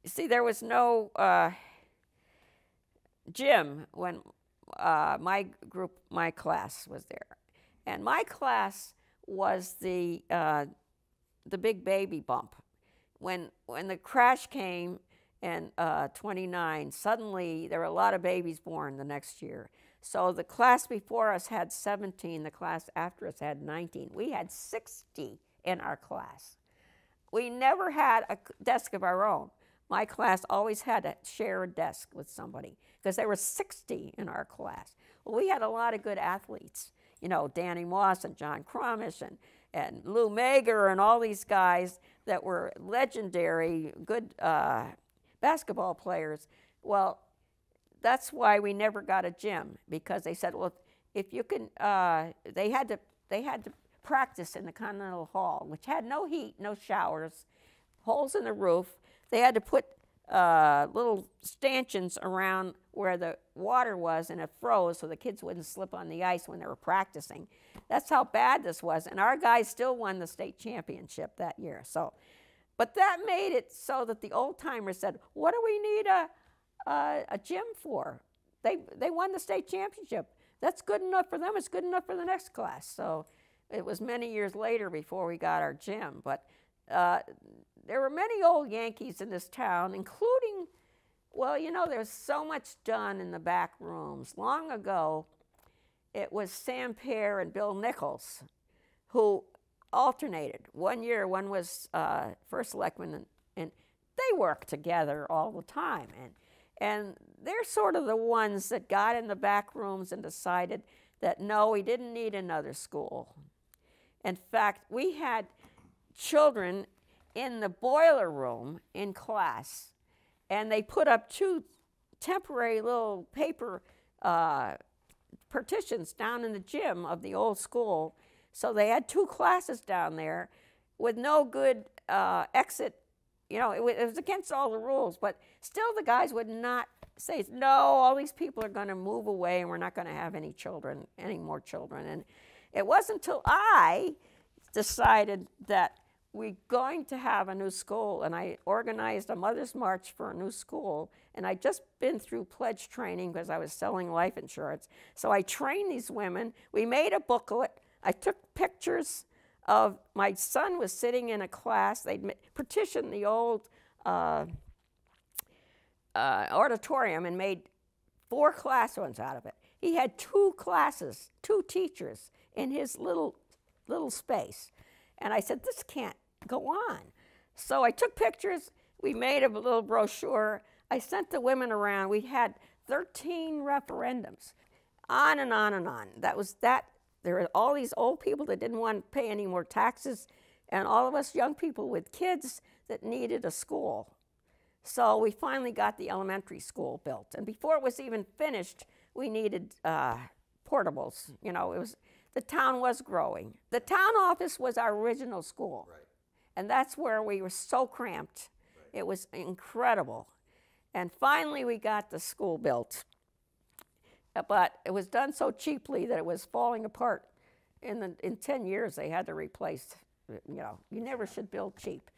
see, there was no gym when my class was there. And my class was the big baby bump. When the crash came in 29, suddenly there were a lot of babies born the next year. So the class before us had 17, the class after us had 19. We had 60 in our class. We never had a desk of our own. My class always had to share a desk with somebody because there were 60 in our class. Well, we had a lot of good athletes. You know, Danny Moss and John Cromish and Lou Mager and all these guys that were legendary, good basketball players. Well, that's why we never got a gym, because they said, well, if you can, they had to practice in the Continental Hall, which had no heat, no showers, holes in the roof. They had to put little stanchions around where the water was, and it froze so the kids wouldn't slip on the ice when they were practicing. That's how bad this was, and our guys still won the state championship that year. So, but that made it so that the old-timers said, what do we need a gym for? They won the state championship. That's good enough for them. It's good enough for the next class. So it was many years later before we got our gym. But there were many old Yankees in this town, including, well, you know, there's so much done in the back rooms. Long ago, it was Sam Pear and Bill Nichols who alternated. One year, one was first selectman, and they worked together all the time. And they're sort of the ones that got in the back rooms and decided that, no, we didn't need another school. In fact, we had children in the boiler room in class, and they put up 2 temporary little paper partitions down in the gym of the old school. So they had 2 classes down there with no good exit. You know, it was against all the rules, but still the guys would not say, no, all these people are going to move away and we're not going to have any more children. And it wasn't until I decided that we're going to have a new school, and I organized a Mother's March for a new school, and I'd just been through pledge training because I was selling life insurance. So I trained these women. We made a booklet. I took pictures of my son was sitting in a class. They'd partitioned the old auditorium and made 4 classrooms out of it. He had 2 classes, 2 teachers in his little space. And I said, this can't go on. So I took pictures. We made a little brochure. I sent the women around. We had 13 referendums, on and on and on. That was that. There were all these old people that didn't want to pay any more taxes, and all of us young people with kids that needed a school. So we finally got the elementary school built. And before it was even finished, we needed portables. You know, the town was growing. The town office was our original school. Right. And that's where we were so cramped. Right. It was incredible. And finally we got the school built. But it was done so cheaply that it was falling apart. In 10 years they had to replace, you know, you never should build cheap.